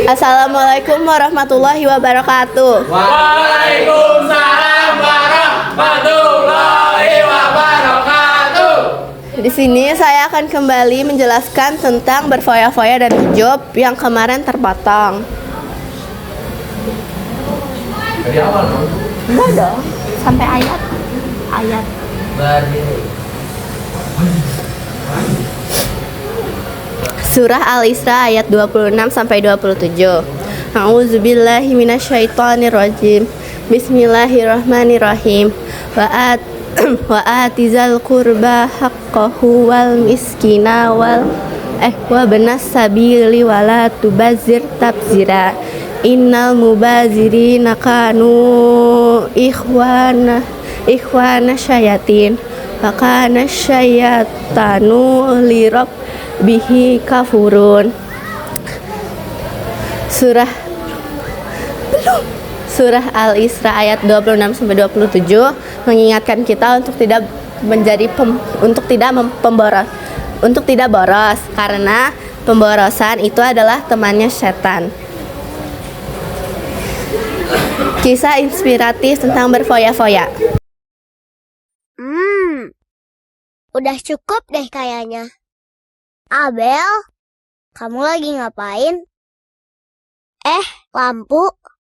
Assalamualaikum warahmatullahi wabarakatuh. Waalaikumsalam warahmatullahi wabarakatuh. Di sini saya akan kembali menjelaskan tentang berfoya-foya dan hijab yang kemarin terpotong. Dari awal dong. Enggak dong, sampai ayat. Surah Al-Isra ayat 26 sampai 27. A'udzubillahi minasyaitonirrajim. Bismillahirrahmanirrahim. Wa atizal qurba haqqahu wal miskina wa benas sabili wala tubazir tabzira. Innal mubazirina kanu ikhwana syayatin. Fakana syayatanu lirab bihi kafurun. Surah Al-Isra ayat 26 sampai 27 mengingatkan kita untuk tidak boros karena pemborosan itu adalah temannya setan. Kisah inspiratif tentang berfoya-foya. Udah cukup deh kayaknya. Abel, kamu lagi ngapain? Lampu,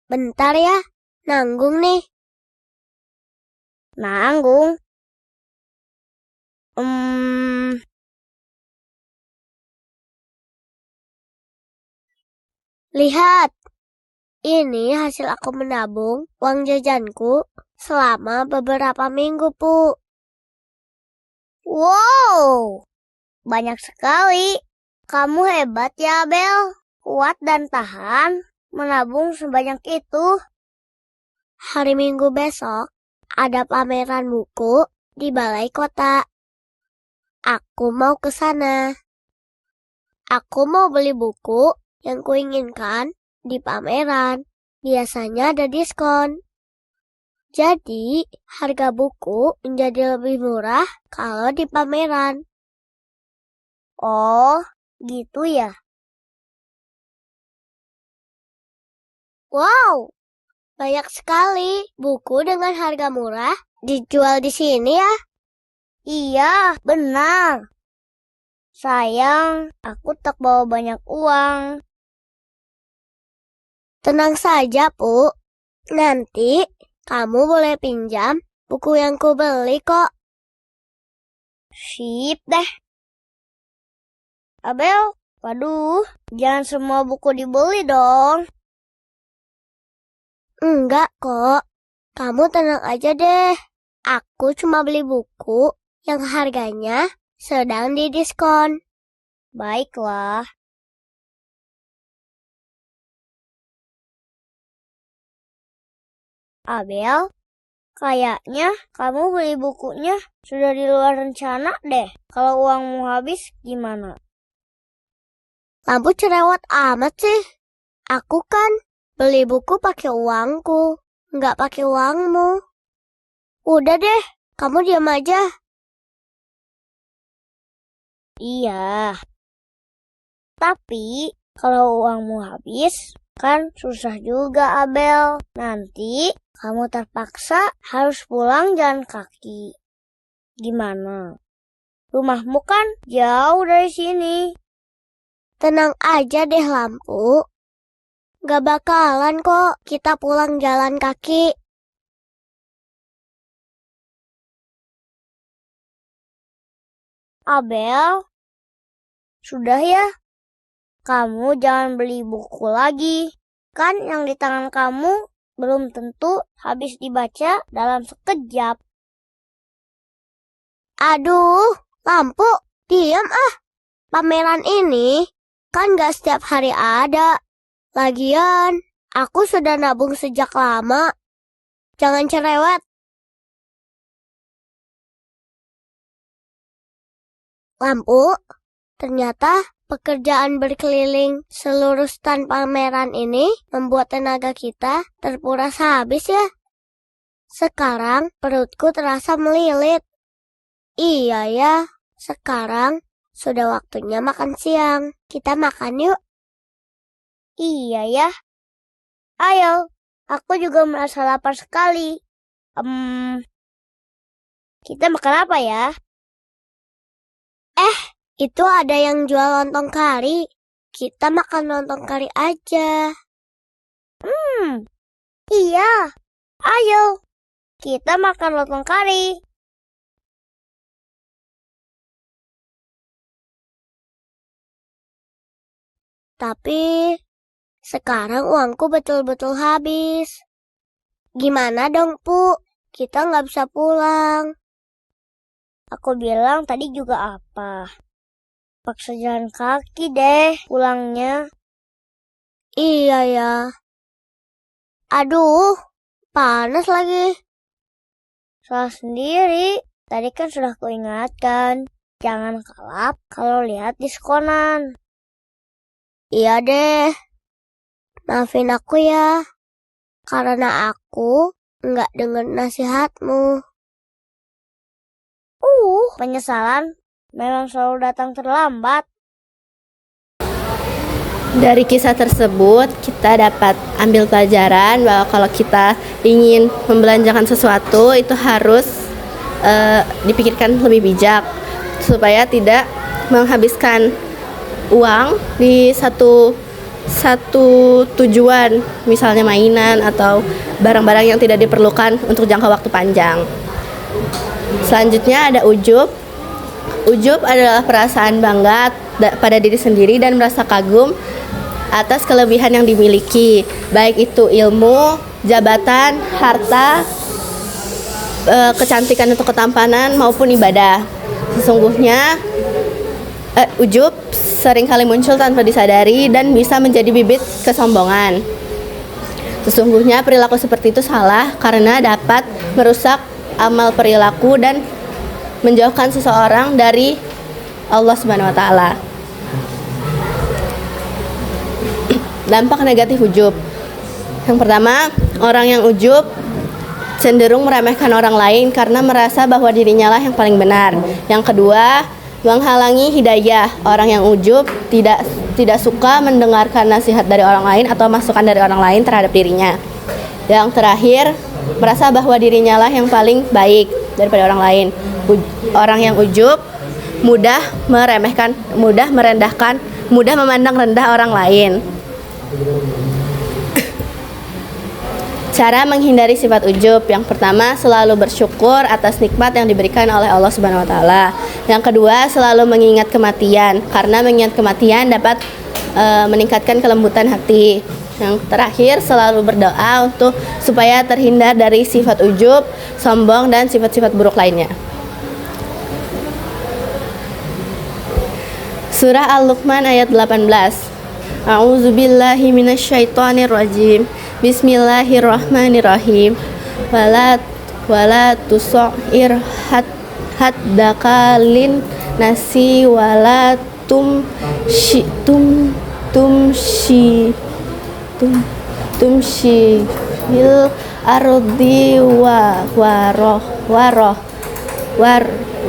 bentar ya, nanggung nih. Nanggung? Lihat, ini hasil aku menabung uang jajanku selama beberapa minggu, Pu. Wow, banyak sekali. Kamu hebat ya, Abel. Kuat dan tahan menabung sebanyak itu. Hari Minggu besok ada pameran buku di balai kota. Aku mau ke sana. Aku mau beli buku yang kuinginkan di pameran. Biasanya ada diskon. Jadi, harga buku menjadi lebih murah kalau di pameran. Oh, gitu ya. Wow, banyak sekali buku dengan harga murah dijual di sini ya. Iya, benar. Sayang, aku tak bawa banyak uang. Tenang saja, Pu. Nanti kamu boleh pinjam buku yang ku beli kok. Sip deh. Abel, waduh, jangan semua buku dibeli dong. Enggak kok, kamu tenang aja deh. Aku cuma beli buku yang harganya sedang didiskon. Baiklah. Abel, kayaknya kamu beli bukunya sudah di luar rencana deh. Kalau uangmu habis gimana? Lampu cerewet amat sih. Aku kan beli buku pakai uangku, nggak pakai uangmu. Udah deh, kamu diam aja. Iya. Tapi kalau uangmu habis, kan susah juga, Abel. Nanti kamu terpaksa harus pulang jalan kaki. Gimana? Rumahmu kan jauh dari sini. Tenang aja deh, Lampu. Gak bakalan kok kita pulang jalan kaki. Abel, sudah ya. Kamu jangan beli buku lagi. Kan yang di tangan kamu belum tentu habis dibaca dalam sekejap. Aduh, Lampu, diam ah. Pameran ini kan gak setiap hari ada. Lagian, aku sudah nabung sejak lama. Jangan cerewet. Lampu, ternyata pekerjaan berkeliling seluruh stan pameran ini membuat tenaga kita terkuras habis ya. Sekarang perutku terasa melilit. Iya ya, sekarang sudah waktunya makan siang. Kita makan yuk. Iya ya. Ayo, aku juga merasa lapar sekali. Kita makan apa ya? Itu ada yang jual lontong kari. Kita makan lontong kari aja. Iya. Ayo, kita makan lontong kari. Tapi sekarang uangku betul-betul habis. Gimana dong, Pu? Kita nggak bisa pulang. Aku bilang tadi juga apa? Paksa jalan kaki deh pulangnya. Iya ya. Aduh, panas lagi. Salah sendiri. Tadi kan sudah kuingatkan. Jangan kalap kalau lihat diskonan. Iya deh. Maafin aku ya. Karena aku nggak dengar nasihatmu. Penyesalan memang selalu datang terlambat. Dari kisah tersebut, kita dapat ambil pelajaran bahwa kalau kita ingin membelanjakan sesuatu, itu harus dipikirkan lebih bijak, supaya tidak menghabiskan uang di satu tujuan, misalnya mainan atau barang-barang yang tidak diperlukan untuk jangka waktu panjang. Selanjutnya ada ujub. Ujub adalah perasaan bangga pada diri sendiri dan merasa kagum atas kelebihan yang dimiliki, baik itu ilmu, jabatan, harta, kecantikan atau ketampanan maupun ibadah. Sesungguhnya ujub seringkali muncul tanpa disadari dan bisa menjadi bibit kesombongan. Sesungguhnya perilaku seperti itu salah karena dapat merusak amal perilaku dan menjauhkan seseorang dari Allah Subhanahu wa taala. Dampak negatif ujub. Yang pertama, orang yang ujub cenderung meremehkan orang lain karena merasa bahwa dirinya lah yang paling benar. Yang kedua, menghalangi hidayah. Orang yang ujub tidak suka mendengarkan nasihat dari orang lain atau masukan dari orang lain terhadap dirinya. Yang terakhir, merasa bahwa dirinya lah yang paling baik daripada orang lain. Orang yang ujub mudah meremehkan, mudah merendahkan, mudah memandang rendah orang lain. Cara menghindari sifat ujub. Yang pertama, selalu bersyukur atas nikmat yang diberikan oleh Allah Subhanahu wa taala. Yang kedua, selalu mengingat kematian karena mengingat kematian dapat meningkatkan kelembutan hati. Yang terakhir, selalu berdoa supaya terhindar dari sifat ujub, sombong dan sifat-sifat buruk lainnya. Surah Al-Luqman ayat 18. A'udzubillahi minasyaitonirrajim. Bismillahirrahmanirrahim. Wala tusair haddaka lin nasi wala tumshi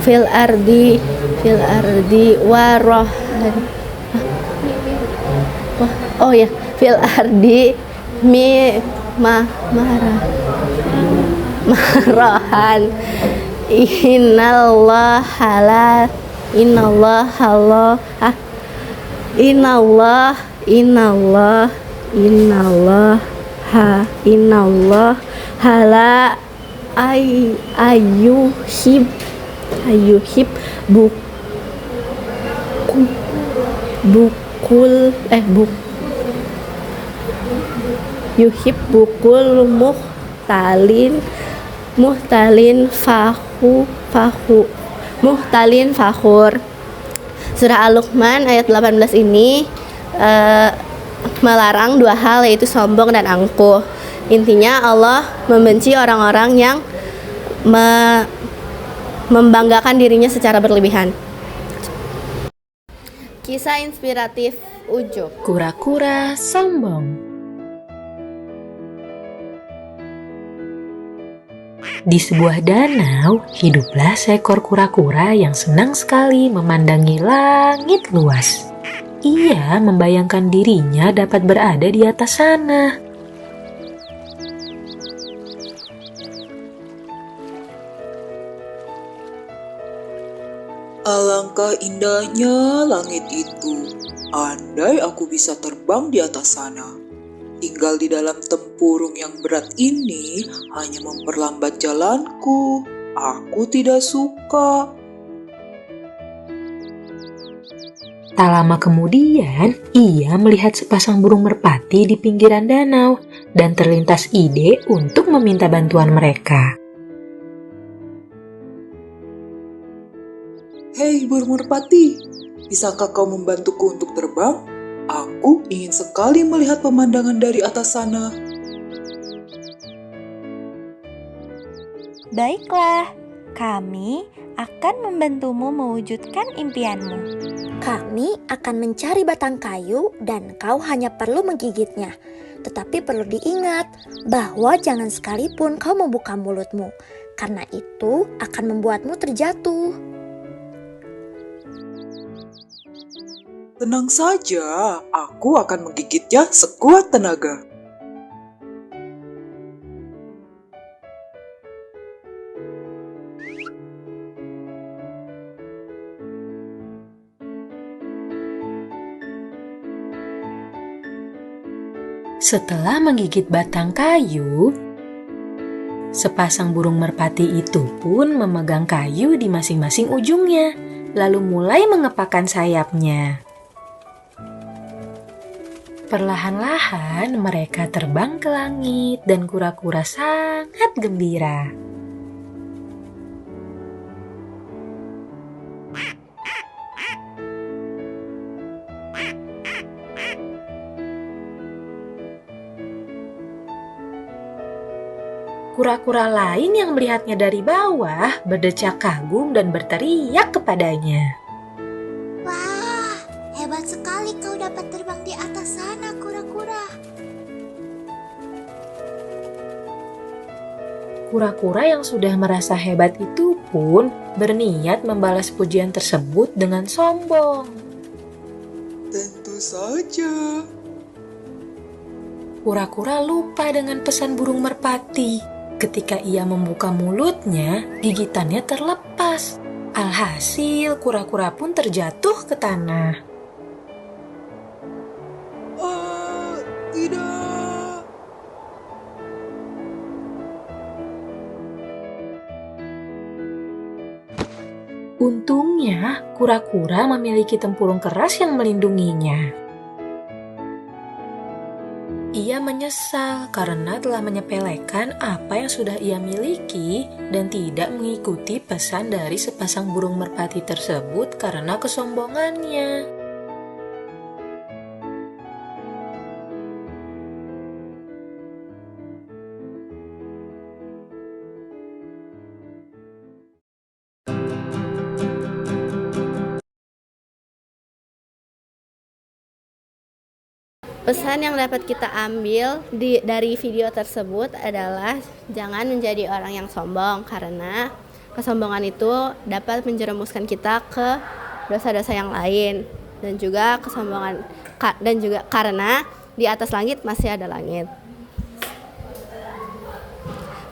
fil ardi fil ardi marahan innallaha hala ayyuhib yuhibbukul muhtalin fakhur. Surah Al-Luqman ayat 18 ini melarang dua hal, yaitu sombong dan angkuh. Intinya Allah membenci orang-orang yang membanggakan dirinya secara berlebihan. Kisah inspiratif ujub. Kura-kura sombong. Di sebuah danau, hiduplah seekor kura-kura yang senang sekali memandangi langit luas. Ia membayangkan dirinya dapat berada di atas sana. Alangkah indahnya langit itu. Andai aku bisa terbang di atas sana. Tinggal di dalam tempurung yang berat ini hanya memperlambat jalanku. Aku tidak suka. Tak lama kemudian, ia melihat sepasang burung merpati di pinggiran danau dan terlintas ide untuk meminta bantuan mereka. Hei burung merpati, bisakah kau membantuku untuk terbang? Aku ingin sekali melihat pemandangan dari atas sana. Baiklah, kami akan membantumu mewujudkan impianmu. Kami akan mencari batang kayu dan kau hanya perlu menggigitnya. Tetapi perlu diingat bahwa jangan sekalipun kau membuka mulutmu, karena itu akan membuatmu terjatuh. Tenang saja, aku akan menggigitnya sekuat tenaga. Setelah menggigit batang kayu, sepasang burung merpati itu pun memegang kayu di masing-masing ujungnya, lalu mulai mengepakkan sayapnya. Perlahan-lahan mereka terbang ke langit dan kura-kura sangat gembira. Kura-kura lain yang melihatnya dari bawah berdecak kagum dan berteriak kepadanya. Wah, hebat sekali kau dapat terbang di atas sana, kura-kura. Kura-kura yang sudah merasa hebat itu pun berniat membalas pujian tersebut dengan sombong. Tentu saja. Kura-kura lupa dengan pesan burung merpati. Ketika ia membuka mulutnya, gigitannya terlepas. Alhasil, kura-kura pun terjatuh ke tanah. Tidak. Untungnya, kura-kura memiliki tempurung keras yang melindunginya. Ia menyesal karena telah menyepelekan apa yang sudah ia miliki dan tidak mengikuti pesan dari sepasang burung merpati tersebut karena kesombongannya. Pesan yang dapat kita ambil dari video tersebut adalah jangan menjadi orang yang sombong, karena kesombongan itu dapat menjerumuskan kita ke dosa-dosa yang lain, dan juga karena di atas langit masih ada langit.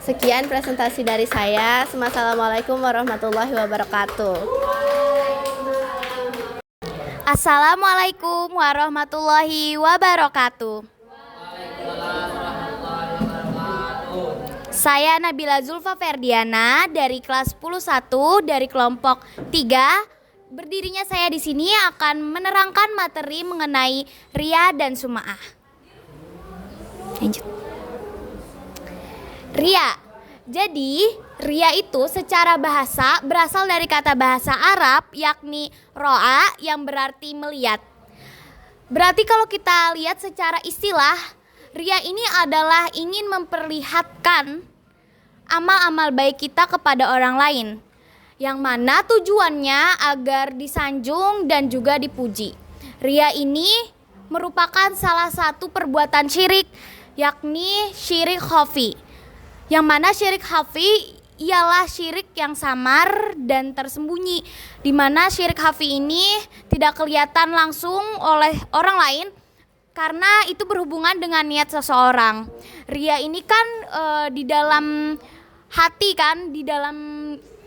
Sekian presentasi dari saya. Assalamualaikum warahmatullahi wabarakatuh. Assalamualaikum warahmatullahi wabarakatuh. Saya Nabila Zulfa Ferdiana dari kelas 10-1 dari kelompok 3. Berdirinya saya di sini akan menerangkan materi mengenai Ria dan Suma'ah. Lanjut. Ria. Jadi, ria itu secara bahasa berasal dari kata bahasa Arab yakni ro'a yang berarti melihat. Berarti kalau kita lihat secara istilah, ria ini adalah ingin memperlihatkan amal-amal baik kita kepada orang lain, yang mana tujuannya agar disanjung dan juga dipuji. Ria ini merupakan salah satu perbuatan syirik, yakni syirik khafi. Yang mana syirik khafi ialah syirik yang samar dan tersembunyi, di mana syirik khafi ini tidak kelihatan langsung oleh orang lain karena itu berhubungan dengan niat seseorang. Ria ini kan di dalam hati kan, di dalam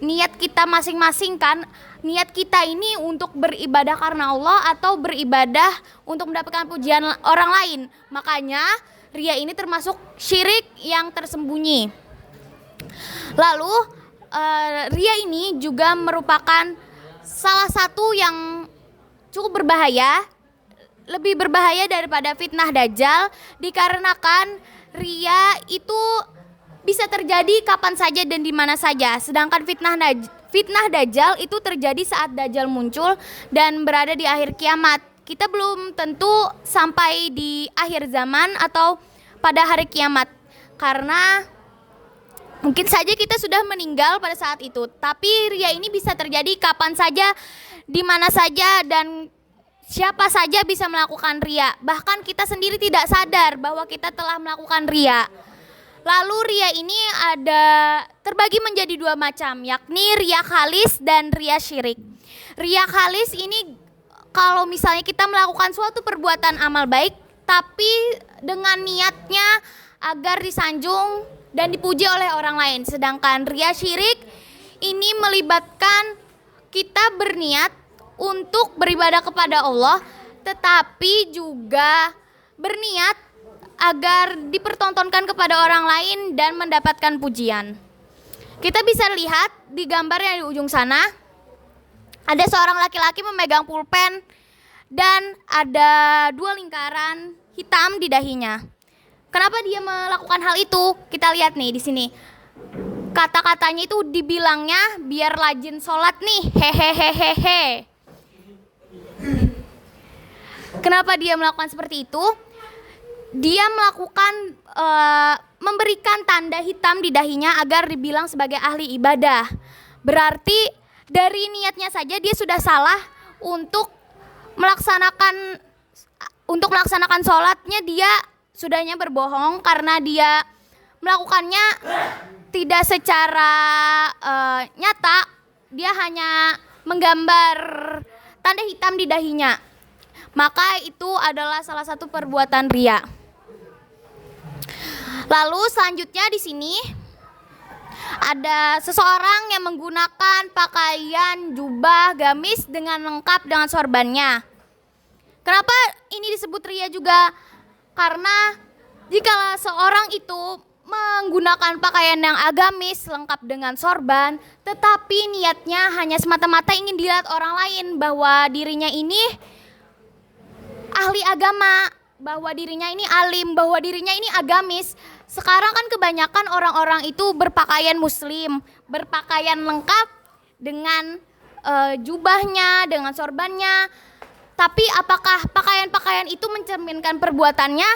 niat kita masing-masing kan. Niat kita ini untuk beribadah karena Allah atau beribadah untuk mendapatkan pujian orang lain. Makanya ria ini termasuk syirik yang tersembunyi. Lalu ria ini juga merupakan salah satu yang cukup berbahaya, lebih berbahaya daripada fitnah dajjal, dikarenakan ria itu bisa terjadi kapan saja dan di mana saja. Sedangkan fitnah dajjal itu terjadi saat dajjal muncul dan berada di akhir kiamat. Kita belum tentu sampai di akhir zaman atau pada hari kiamat, karena mungkin saja kita sudah meninggal pada saat itu. Tapi ria ini bisa terjadi kapan saja, di mana saja, dan siapa saja bisa melakukan ria. Bahkan kita sendiri tidak sadar bahwa kita telah melakukan ria. Lalu ria ini ada terbagi menjadi dua macam, yakni ria khalis dan ria syirik. Ria khalis ini kalau misalnya kita melakukan suatu perbuatan amal baik tapi dengan niatnya agar disanjung dan dipuji oleh orang lain. Sedangkan ria syirik ini melibatkan kita berniat untuk beribadah kepada Allah, tetapi juga berniat agar dipertontonkan kepada orang lain dan mendapatkan pujian. Kita bisa lihat di gambar yang di ujung sana, ada seorang laki-laki memegang pulpen dan ada dua lingkaran hitam di dahinya. Kenapa dia melakukan hal itu? Kita lihat nih di sini. Kata-katanya itu dibilangnya biar rajin sholat nih, hehehehehe. Kenapa dia melakukan seperti itu? Dia melakukan memberikan tanda hitam di dahinya agar dibilang sebagai ahli ibadah. Berarti dari niatnya saja dia sudah salah untuk melaksanakan sholatnya. Dia sudahnya berbohong karena dia melakukannya tidak secara nyata. Dia hanya menggambar tanda hitam di dahinya. Maka itu adalah salah satu perbuatan ria. Lalu selanjutnya di sini ada seseorang yang menggunakan pakaian jubah gamis dengan lengkap dengan sorbannya. Kenapa ini disebut ria juga? Karena jika seorang itu menggunakan pakaian yang agamis lengkap dengan sorban, tetapi niatnya hanya semata-mata ingin dilihat orang lain bahwa dirinya ini ahli agama, bahwa dirinya ini alim, bahwa dirinya ini agamis. Sekarang kan kebanyakan orang-orang itu berpakaian muslim, berpakaian lengkap dengan jubahnya, dengan sorbannya. Tapi apakah pakaian-pakaian itu mencerminkan perbuatannya?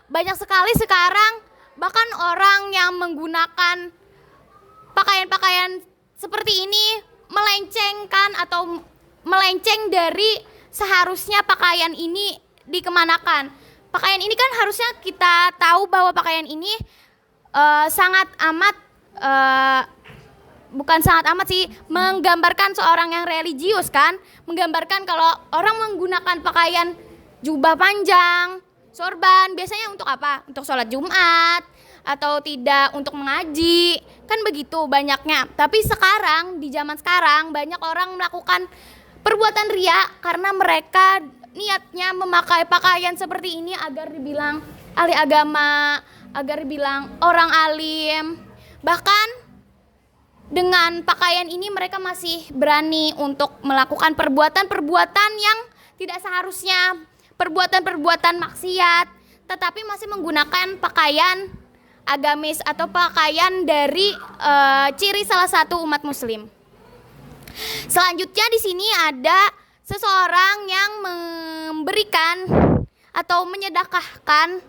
Banyak sekali sekarang bahkan orang yang menggunakan pakaian-pakaian seperti ini melencengkan atau melenceng dari seharusnya pakaian ini dikemanakan. Pakaian ini kan harusnya kita tahu bahwa pakaian ini sangat amat bukan sangat amat sih, menggambarkan seorang yang religius kan, menggambarkan kalau orang menggunakan pakaian jubah panjang, sorban, biasanya untuk apa? Untuk sholat Jumat atau tidak untuk mengaji, kan begitu banyaknya. Tapi sekarang, di zaman sekarang banyak orang melakukan perbuatan ria karena mereka niatnya memakai pakaian seperti ini agar dibilang ahli agama, agar dibilang orang alim. Bahkan dengan pakaian ini mereka masih berani untuk melakukan perbuatan-perbuatan yang tidak seharusnya, perbuatan-perbuatan maksiat, tetapi masih menggunakan pakaian agamis atau pakaian dari ciri salah satu umat muslim. Selanjutnya di sini ada seseorang yang memberikan atau menyedekahkan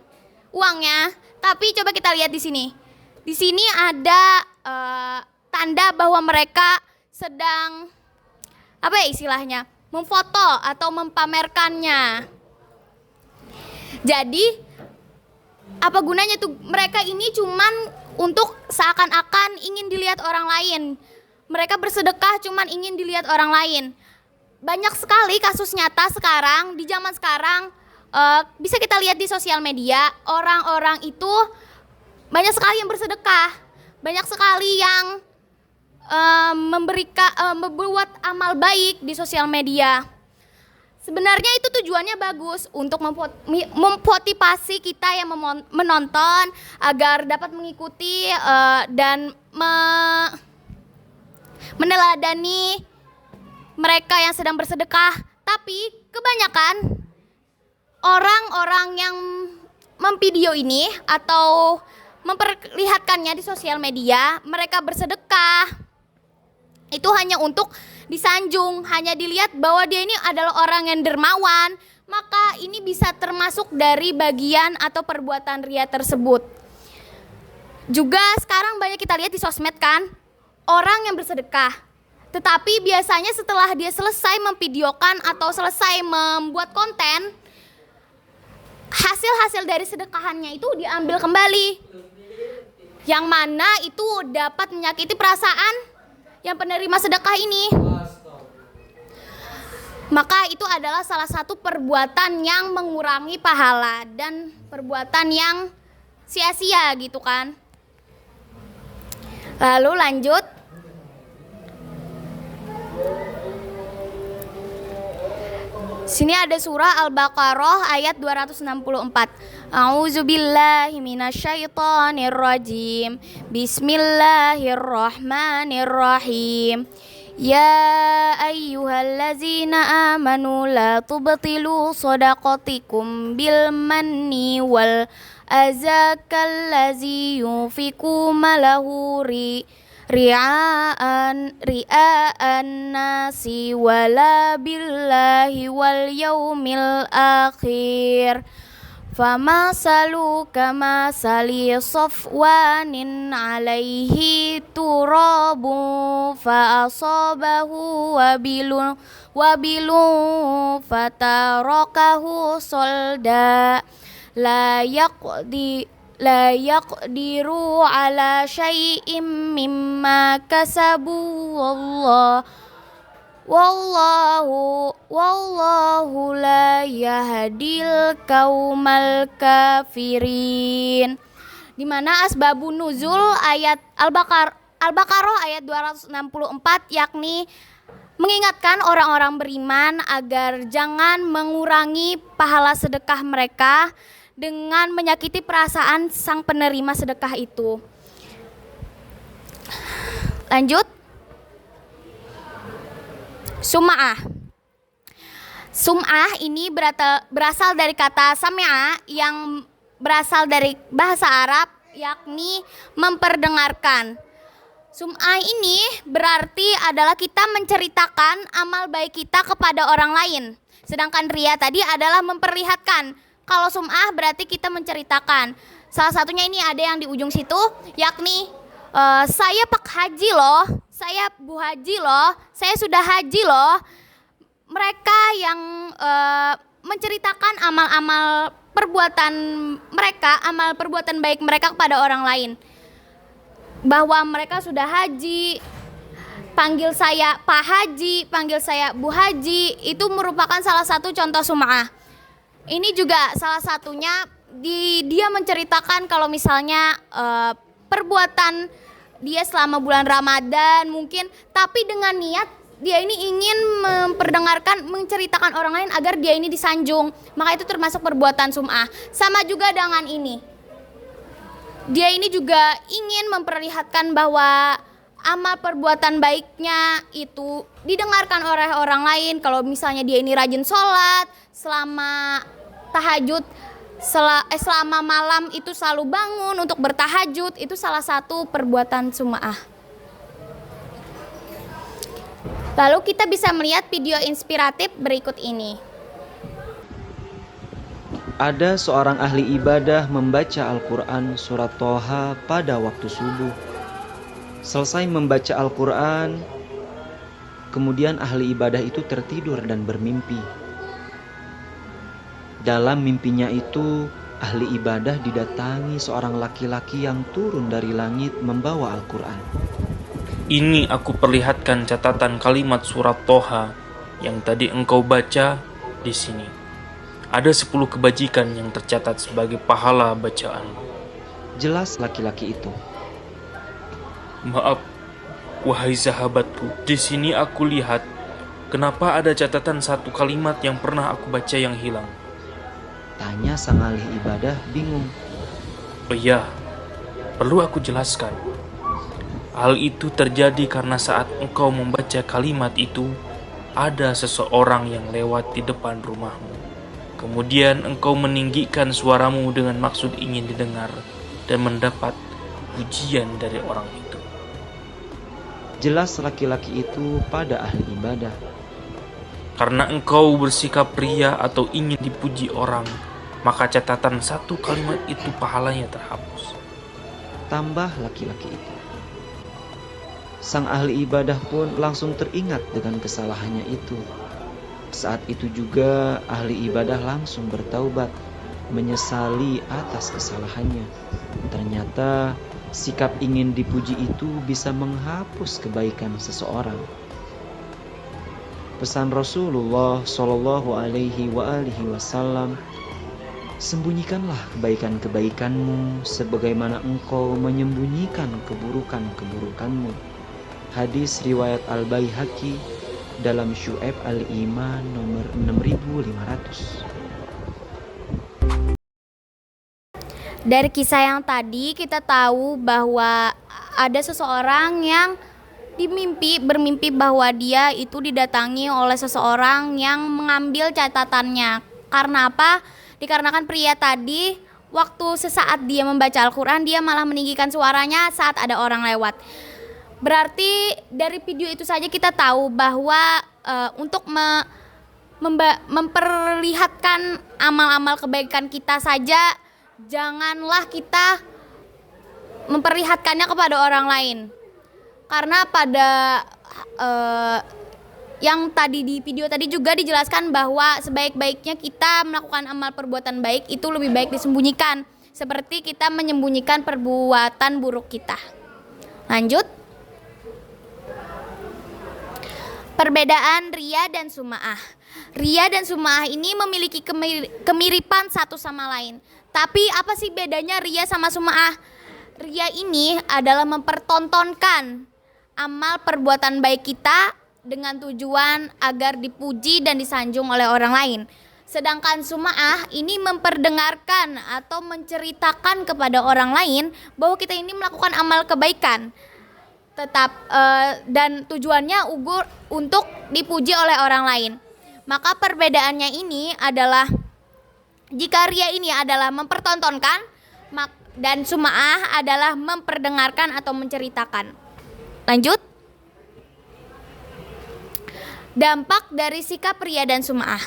uangnya, tapi coba kita lihat di sini. Di sini ada tanda bahwa mereka sedang apa ya istilahnya, memfoto atau mempamerkannya. Jadi Apa gunanya tuh? Mereka ini cuman untuk seakan-akan ingin dilihat orang lain. Mereka bersedekah cuman ingin dilihat orang lain. Banyak sekali kasus nyata sekarang, di zaman sekarang, bisa kita lihat di sosial media, orang-orang itu banyak sekali yang bersedekah, banyak sekali yang membuat amal baik di sosial media. Sebenarnya itu tujuannya bagus untuk memotivasi kita yang menonton agar dapat mengikuti dan meneladani mereka yang sedang bersedekah. Tapi kebanyakan orang-orang yang memvideo ini atau memperlihatkannya di sosial media, mereka bersedekah itu hanya untuk disanjung, hanya dilihat bahwa dia ini adalah orang yang dermawan, maka ini bisa termasuk dari bagian atau perbuatan ria tersebut. Juga sekarang banyak kita lihat di sosmed kan, orang yang bersedekah, tetapi biasanya setelah dia selesai memvideokan atau selesai membuat konten, hasil-hasil dari sedekahannya itu diambil kembali, yang mana itu dapat menyakiti perasaan yang penerima sedekah ini. Maka itu adalah salah satu perbuatan yang mengurangi pahala dan perbuatan yang sia-sia gitu kan. Lalu lanjut. Sini ada surah Al-Baqarah ayat 264. A'udzubillahi minasyaitonirrajim. Bismillahirrahmanirrahim. Ya ayyuhallazina amanu la tubtilu shadaqatikum bil manni wal azakallazi yunfiqu malahu ria'an nasi wala billahi wal yaumil akhir. Fama salu kama sali safwanin alaihi turabu fa asabahu wabilun fatarakahu solda la yaqdiru ala syai'im mimma kasabu wallahu la yahdil qaumal kafirin. Di mana asbabun nuzul ayat Al-Baqarah ayat 264, yakni mengingatkan orang-orang beriman agar jangan mengurangi pahala sedekah mereka dengan menyakiti perasaan sang penerima sedekah itu. Lanjut. Sum'ah. Sum'ah ini berasal dari kata sami'a yang berasal dari bahasa Arab, yakni memperdengarkan. Sum'ah ini berarti adalah kita menceritakan amal baik kita kepada orang lain. Sedangkan riya tadi adalah memperlihatkan. Kalau sum'ah berarti kita menceritakan. Salah satunya ini ada yang di ujung situ, yakni saya Pak Haji loh, saya Bu Haji loh, saya sudah haji loh. Mereka yang menceritakan amal-amal perbuatan mereka, amal perbuatan baik mereka kepada orang lain. Bahwa mereka sudah haji, panggil saya Pak Haji, panggil saya Bu Haji, itu merupakan salah satu contoh sum'ah. Ini juga salah satunya dia menceritakan kalau misalnya perbuatan dia selama bulan Ramadan mungkin, tapi dengan niat dia ini ingin memperdengarkan, menceritakan orang lain agar dia ini disanjung, maka itu termasuk perbuatan sum'ah. Sama juga dengan ini, dia ini juga ingin memperlihatkan bahwa amal perbuatan baiknya itu didengarkan oleh orang lain. Kalau misalnya dia ini rajin sholat, selama tahajud, selama malam itu selalu bangun untuk bertahajud, itu salah satu perbuatan sum'ah. Lalu kita bisa melihat video inspiratif berikut ini. Ada seorang ahli ibadah membaca Al-Quran surat Toha pada waktu subuh. Selesai membaca Al-Quran, kemudian ahli ibadah itu tertidur dan bermimpi. Dalam mimpinya itu, ahli ibadah didatangi seorang laki-laki yang turun dari langit membawa Al-Quran. Ini aku perlihatkan catatan kalimat surat Toha yang tadi engkau baca di sini. Ada 10 kebajikan yang tercatat sebagai pahala bacaan. Jelas laki-laki itu. Maaf, wahai sahabatku, di sini aku lihat kenapa ada catatan satu kalimat yang pernah aku baca yang hilang. Tanya sang ahli ibadah bingung. Oh iya, perlu aku jelaskan. Hal itu terjadi karena saat engkau membaca kalimat itu, ada seseorang yang lewat di depan rumahmu. Kemudian engkau meninggikan suaramu dengan maksud ingin didengar dan mendapat pujian dari orang itu. Jelas laki-laki itu pada ahli ibadah. Karena engkau bersikap ria atau ingin dipuji orang, maka catatan satu kalimat itu pahalanya terhapus. Tambah laki-laki itu. Sang ahli ibadah pun langsung teringat dengan kesalahannya itu. Saat itu juga ahli ibadah langsung bertaubat, menyesali atas kesalahannya. Ternyata sikap ingin dipuji itu bisa menghapus kebaikan seseorang. Pesan Rasulullah Shallallahu Alaihi Wasallam, sembunyikanlah kebaikan-kebaikanmu sebagaimana engkau menyembunyikan keburukan-keburukanmu. Hadis riwayat Al-Baihaqi dalam Syu'ab Al-Iman nomor 6500. Dari kisah yang tadi kita tahu bahwa ada seseorang yang bermimpi bahwa dia itu didatangi oleh seseorang yang mengambil catatannya. Karena apa? Dikarenakan pria tadi waktu sesaat dia membaca Al-Quran, dia malah meninggikan suaranya saat ada orang lewat. Berarti dari video itu saja kita tahu bahwa untuk memperlihatkan amal-amal kebaikan kita saja, janganlah kita memperlihatkannya kepada orang lain. Karena pada yang tadi di video tadi juga dijelaskan bahwa sebaik-baiknya kita melakukan amal perbuatan baik itu lebih baik disembunyikan, seperti kita menyembunyikan perbuatan buruk kita. Lanjut. Perbedaan ria dan sum'ah. Ria dan sum'ah ini memiliki kemiripan satu sama lain. Tapi apa sih bedanya ria sama sum'ah? Ria ini adalah mempertontonkan amal perbuatan baik kita dengan tujuan agar dipuji dan disanjung oleh orang lain. Sedangkan sum'ah ini memperdengarkan atau menceritakan kepada orang lain bahwa kita ini melakukan amal kebaikan. Dan tujuannya untuk dipuji oleh orang lain. Maka perbedaannya ini adalah jika ria ini adalah mempertontonkan dan sum'ah adalah memperdengarkan atau menceritakan. Lanjut. Dampak dari sikap ria dan sum'ah.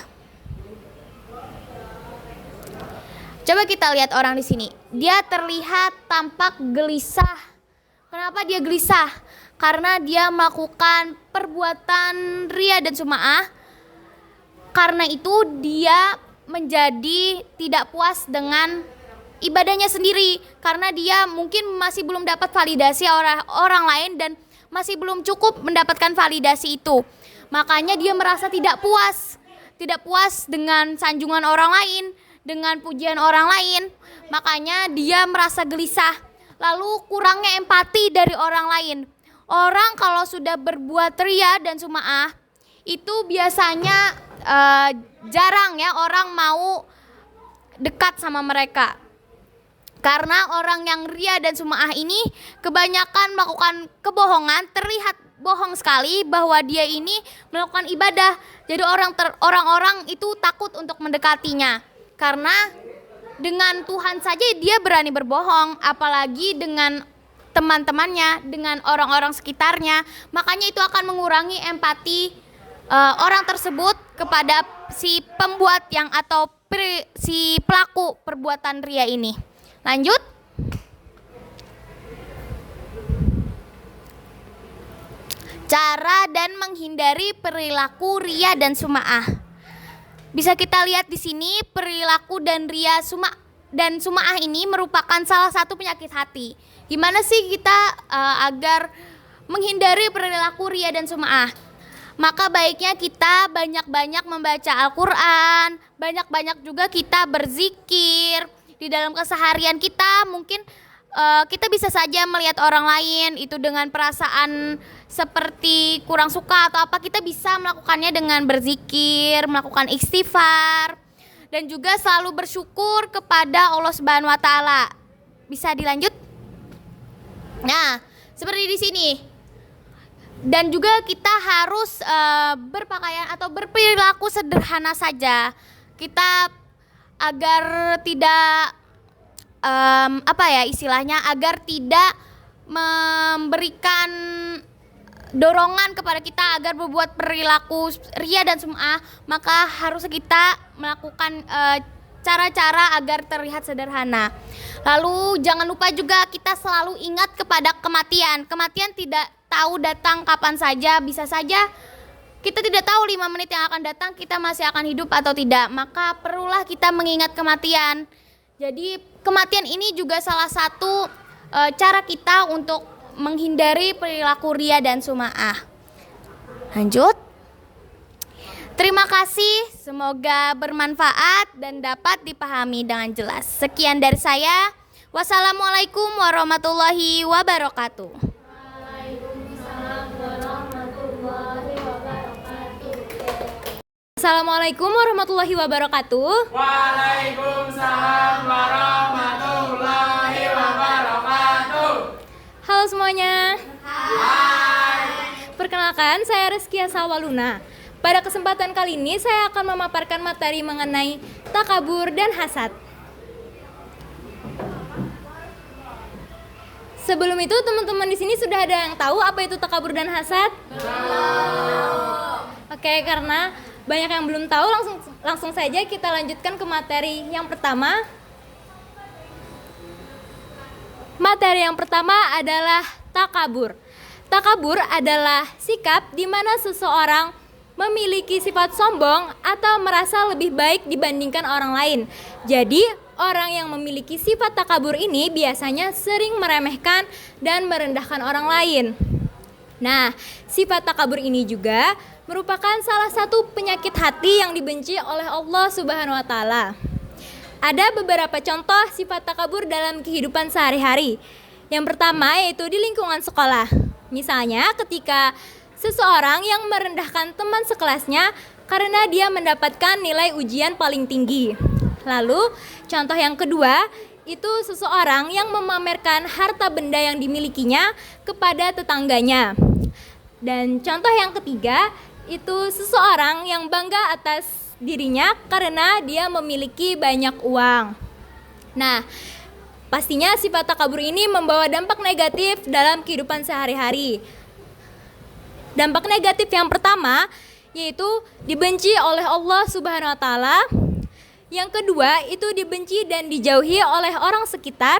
Coba kita lihat orang di sini. Dia terlihat tampak gelisah. Kenapa dia gelisah? Karena dia melakukan perbuatan ria dan sum'ah. Karena itu dia menjadi tidak puas dengan ibadahnya sendiri. Karena dia mungkin masih belum dapat validasi orang lain dan masih belum cukup mendapatkan validasi itu. Makanya dia merasa tidak puas. Tidak puas dengan sanjungan orang lain, dengan pujian orang lain. Makanya dia merasa gelisah. Lalu kurangnya empati dari orang lain. Orang kalau sudah berbuat ria dan sum'ah itu biasanya jarang ya orang mau dekat sama mereka. Karena orang yang ria dan sum'ah ini kebanyakan melakukan kebohongan, terlihat bohong sekali bahwa dia ini melakukan ibadah. Jadi orang-orang itu takut untuk mendekatinya. Karena dengan Tuhan saja dia berani berbohong, apalagi dengan teman-temannya, dengan orang-orang sekitarnya. Makanya itu akan mengurangi empati orang tersebut kepada si pembuat si pelaku perbuatan ria ini. Lanjut. Cara dan menghindari perilaku ria dan sum'ah. Bisa kita lihat di sini perilaku dan ria dan sum'ah ini merupakan salah satu penyakit hati. Gimana sih kita agar menghindari perilaku riya dan sum'ah? Maka baiknya kita banyak-banyak membaca Al-Quran, banyak-banyak juga kita berzikir. Di dalam keseharian kita mungkin kita bisa saja melihat orang lain itu dengan perasaan seperti kurang suka atau apa, kita bisa melakukannya dengan berzikir, melakukan istighfar, dan juga selalu bersyukur kepada Allah Subhanahu wa taala. Bisa dilanjut? Nah, seperti di sini. Dan juga kita harus berpakaian atau berperilaku sederhana saja. Kita agar tidak agar tidak memberikan dorongan kepada kita agar berbuat perilaku riya dan sum'ah, maka harus kita melakukan cara-cara agar terlihat sederhana. Lalu jangan lupa juga kita selalu ingat kepada kematian. Kematian tidak tahu datang kapan saja, bisa saja kita tidak tahu 5 menit yang akan datang kita masih akan hidup atau tidak. Maka perlulah kita mengingat kematian. Jadi kematian ini juga salah satu cara kita untuk menghindari perilaku riya dan sum'ah. Lanjut. Terima kasih, semoga bermanfaat dan dapat dipahami dengan jelas. Sekian dari saya. Wassalamualaikum warahmatullahi wabarakatuh. Assalamualaikum warahmatullahi wabarakatuh. Waalaikumsalam warahmatullahi wabarakatuh. Halo semuanya. Hai. Perkenalkan, saya Rizkia Sawaluna. Pada kesempatan kali ini saya akan memaparkan materi mengenai takabur dan hasad. Sebelum itu teman-teman di sini sudah ada yang tahu apa itu takabur dan hasad? Oke, karena banyak yang belum tahu, langsung saja kita lanjutkan ke materi yang pertama. Materi yang pertama adalah takabur. Takabur adalah sikap di mana seseorang memiliki sifat sombong atau merasa lebih baik dibandingkan orang lain. Jadi, orang yang memiliki sifat takabur ini biasanya sering meremehkan dan merendahkan orang lain. Nah, sifat takabur ini juga merupakan salah satu penyakit hati yang dibenci oleh Allah Subhanahu wa taala. Ada beberapa contoh sifat takabur dalam kehidupan sehari-hari. Yang pertama yaitu di lingkungan sekolah. Misalnya ketika seseorang yang merendahkan teman sekelasnya karena dia mendapatkan nilai ujian paling tinggi. Lalu, contoh yang kedua itu seseorang yang memamerkan harta benda yang dimilikinya kepada tetangganya. Dan contoh yang ketiga itu seseorang yang bangga atas dirinya karena dia memiliki banyak uang. Nah, pastinya sifat takabur ini membawa dampak negatif dalam kehidupan sehari-hari. Dampak negatif yang pertama yaitu dibenci oleh Allah Subhanahu wa taala. Yang kedua itu dibenci dan dijauhi oleh orang sekitar.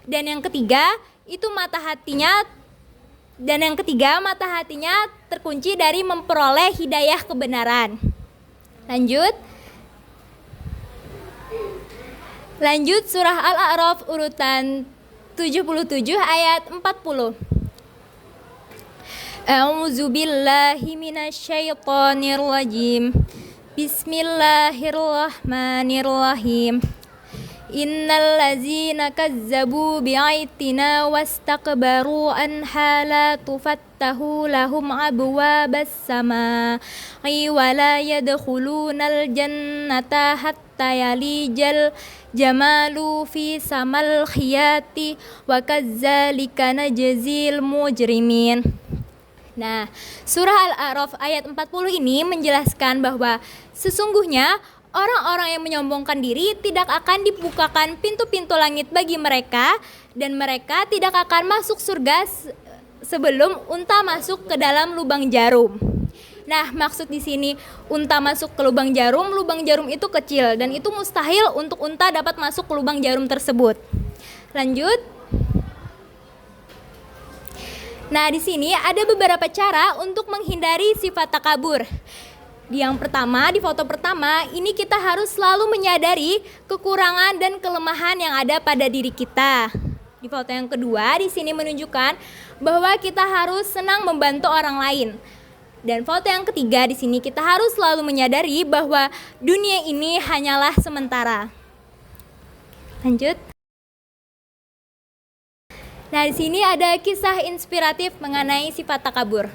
Dan yang ketiga itu mata hatinya terkunci dari memperoleh hidayah kebenaran. Lanjut surah Al-A'raf urutan 77 ayat 40. A'udzu billahi minasyaitonir rajim. Bismillahirrahmanirrahim. Innal ladzina kazzabu bi'aitina wastakbaru anha la tufattahu lahum abwabas samaa'i wa la yadkhulunal jannata hatta yalijal jamalu fi samal khiyati wa kadzalika najzil mujrimin. Nah, surah Al-A'raf ayat 40 ini menjelaskan bahwa sesungguhnya orang-orang yang menyombongkan diri tidak akan dibukakan pintu-pintu langit bagi mereka dan mereka tidak akan masuk surga sebelum unta masuk ke dalam lubang jarum. Nah, maksud di sini unta masuk ke lubang jarum itu kecil dan itu mustahil untuk unta dapat masuk ke lubang jarum tersebut. Lanjut. Nah, di sini ada beberapa cara untuk menghindari sifat takabur. Yang pertama, di foto pertama, ini kita harus selalu menyadari kekurangan dan kelemahan yang ada pada diri kita. Di foto yang kedua, di sini menunjukkan bahwa kita harus senang membantu orang lain. Dan foto yang ketiga, di sini kita harus selalu menyadari bahwa dunia ini hanyalah sementara. Lanjut. Nah, di sini ada kisah inspiratif mengenai sifat takabur.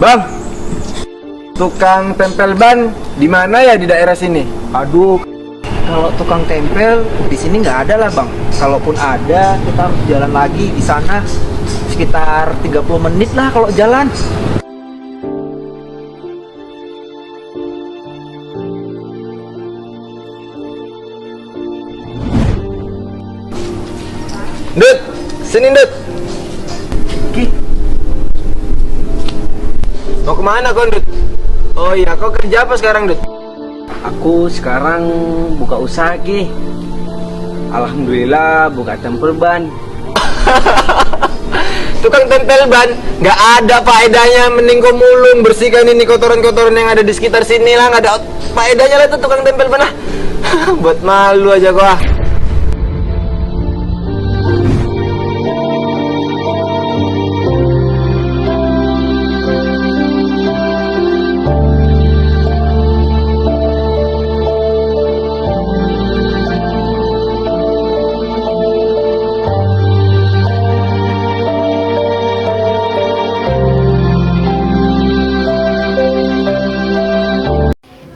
Bang, tukang tempel ban di mana ya di daerah sini? Aduh, kalau tukang tempel di sini nggak ada lah bang. Kalaupun ada, kita harus jalan lagi di sana sekitar 30 menit lah kalau jalan. Dut, sini Dut. Mau kemana kau, Dut? Oh iya, kau kerja apa sekarang, Dut? Aku sekarang buka usaha, Ki. Alhamdulillah, buka tempel ban. Tukang tempel ban, nggak ada faedahnya. Mending kau mulung, bersihkan ini kotoran-kotoran yang ada di sekitar sini lah. Nggak ada faedahnya lah tuh tukang tempel ban lah. Buat malu aja kau.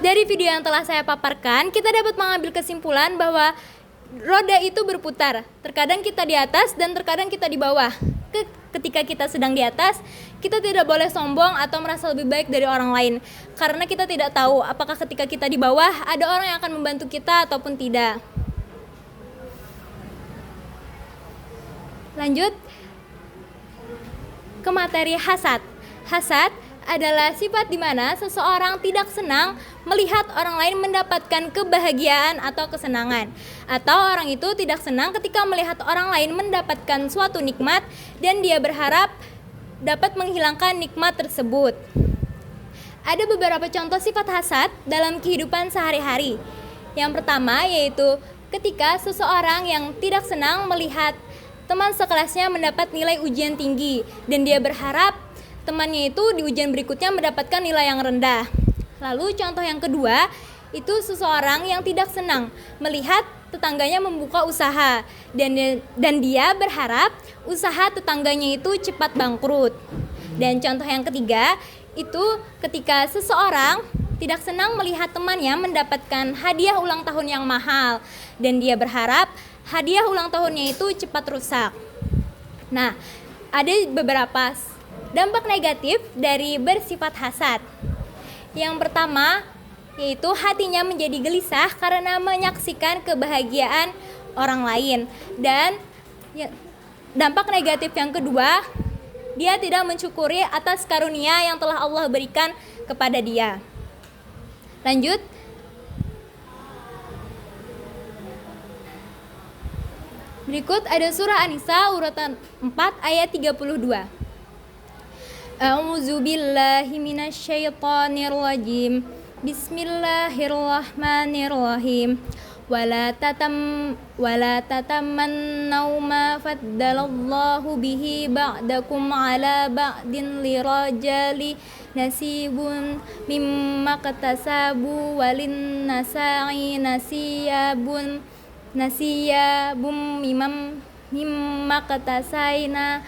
Dari video yang telah saya paparkan, kita dapat mengambil kesimpulan bahwa roda itu berputar. Terkadang kita di atas dan terkadang kita di bawah. Ketika kita sedang di atas, kita tidak boleh sombong atau merasa lebih baik dari orang lain. Karena kita tidak tahu apakah ketika kita di bawah ada orang yang akan membantu kita ataupun tidak. Lanjut ke materi hasad. Hasad adalah sifat di mana seseorang tidak senang melihat orang lain mendapatkan kebahagiaan atau kesenangan, atau orang itu tidak senang ketika melihat orang lain mendapatkan suatu nikmat dan dia berharap dapat menghilangkan nikmat tersebut. Ada beberapa contoh sifat hasad dalam kehidupan sehari-hari. Yang pertama yaitu ketika seseorang yang tidak senang melihat teman sekelasnya mendapat nilai ujian tinggi dan dia berharap temannya itu di ujian berikutnya mendapatkan nilai yang rendah. Lalu contoh yang kedua, itu seseorang yang tidak senang melihat tetangganya membuka usaha dan dia berharap usaha tetangganya itu cepat bangkrut. Dan contoh yang ketiga, itu ketika seseorang tidak senang melihat temannya mendapatkan hadiah ulang tahun yang mahal dan dia berharap hadiah ulang tahunnya itu cepat rusak. Nah, ada beberapa dampak negatif dari bersifat hasad. Yang pertama yaitu hatinya menjadi gelisah karena menyaksikan kebahagiaan orang lain. Dan dampak negatif yang kedua, dia tidak mensyukuri atas karunia yang telah Allah berikan kepada dia. Lanjut. Berikut ada surah An-Nisa urutan 4 ayat 32. A'udzu billahi minasyaitonir rajim. Bismillahirrahmanirrahim. Wala tatamannau ma faddalallahu bihi ba'dakum ala ba'din lirajali nasibun mimma katasabu walin nasa'i nasiyabum mimma katasaina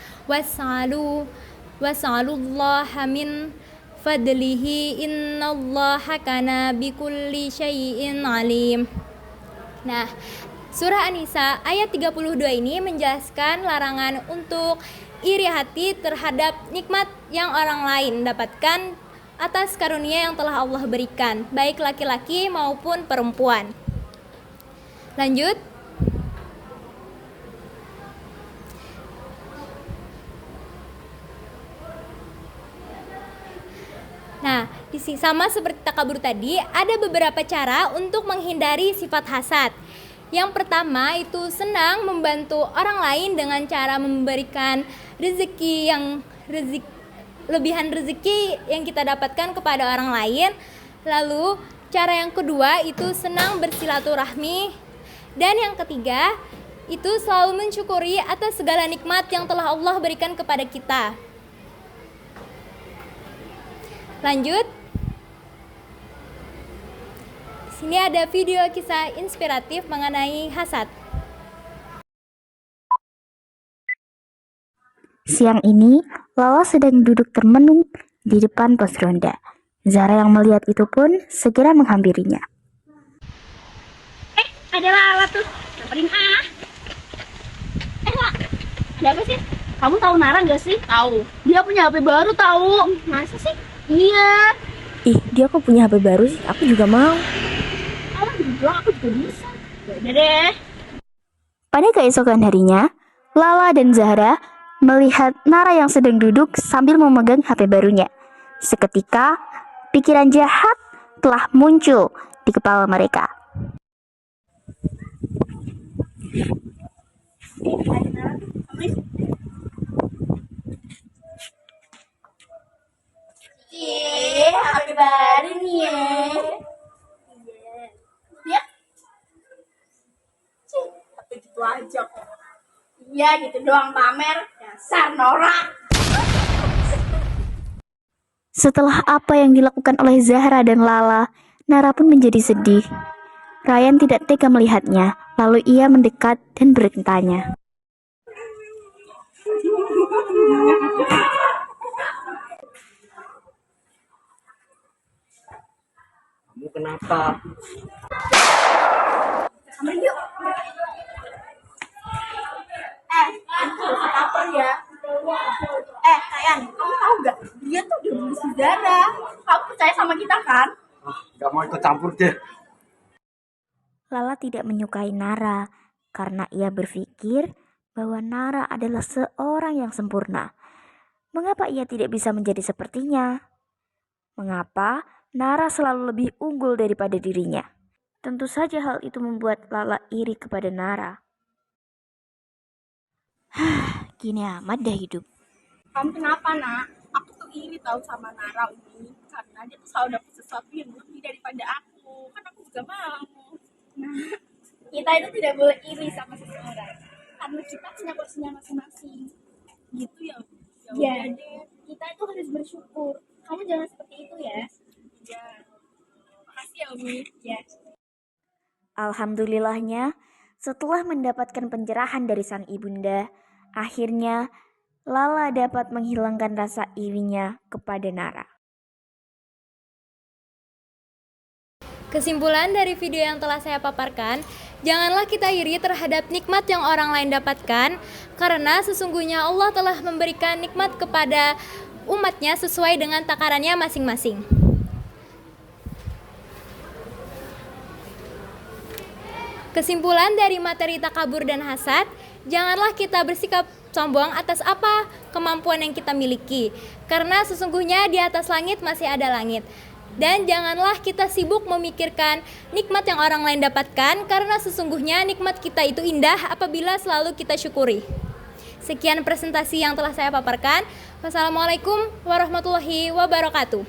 was'alullaha min fadlihi innallaha kana bikulli syai'in alim. Nah, Surah An-Nisa ayat 32 ini menjelaskan larangan untuk iri hati terhadap nikmat yang orang lain dapatkan atas karunia yang telah Allah berikan, baik laki-laki maupun perempuan. Lanjut. Nah, sama seperti takabur tadi, ada beberapa cara untuk menghindari sifat hasad. Yang pertama itu senang membantu orang lain dengan cara memberikan lebihan rezeki yang kita dapatkan kepada orang lain. Lalu cara yang kedua itu senang bersilaturahmi. Dan yang ketiga itu selalu mensyukuri atas segala nikmat yang telah Allah berikan kepada kita. Lanjut. Di sini ada video kisah inspiratif mengenai hasad. Siang ini, Lala sedang duduk termenung di depan pos ronda. Zahra yang melihat itu pun segera menghampirinya. Ada Lala tuh, samperin ah. La, ada apa sih? Kamu tahu Nara nggak sih? Tahu. Dia punya HP baru tahu. Masa sih? Iya. Ih, dia kok punya HP baru sih? Aku juga mau. Aku juga bisa. Udah deh. Pada keesokan harinya, Lala dan Zahra melihat Nara yang sedang duduk sambil memegang HP barunya. Seketika, pikiran jahat telah muncul di kepala mereka. HP baru nih ya. Ya. Tapi gitu aja kok. Iya gitu doang pamer. Dasar norak. Setelah apa yang dilakukan oleh Zahra dan Lala, Nara pun menjadi sedih. Ryan tidak tega melihatnya, lalu ia mendekat dan bertanya. Kamu kenapa? Sama yuk. Kapan ya? Kayan, kamu tahu nggak? Dia tuh udah bunuh si Zara. Kamu percaya sama kita kan? Gak mau ikut campur deh. Lala tidak menyukai Nara karena ia berpikir bahwa Nara adalah seorang yang sempurna. Mengapa ia tidak bisa menjadi sepertinya? Mengapa Nara selalu lebih unggul daripada dirinya? Tentu saja hal itu membuat Lala iri kepada Nara. Gini amat dah hidup. Kamu kenapa, Nak? Aku tuh iri tahu sama Nara ini karena dia tuh selalu dapat sesuatu yang lebih daripada aku. Kan aku juga mau. Nah, kita itu tidak boleh iri sama seseorang karena kita punya porsinya masing-masing. Gitu ya. Ya, kita itu harus bersyukur. Kamu jangan seperti itu ya. Ya. Makasih ya, Umi. Ya. Alhamdulillahnya, setelah mendapatkan pencerahan dari sang ibunda, akhirnya Lala dapat menghilangkan rasa irinya kepada Nara. Kesimpulan dari video yang telah saya paparkan, janganlah kita iri terhadap nikmat yang orang lain dapatkan, karena sesungguhnya Allah telah memberikan nikmat kepada umatnya sesuai dengan takarannya masing-masing. Kesimpulan dari materi takabur dan hasad, janganlah kita bersikap sombong atas apa kemampuan yang kita miliki, karena sesungguhnya di atas langit masih ada langit. Dan janganlah kita sibuk memikirkan nikmat yang orang lain dapatkan, karena sesungguhnya nikmat kita itu indah apabila selalu kita syukuri. Sekian presentasi yang telah saya paparkan. Wassalamualaikum warahmatullahi wabarakatuh.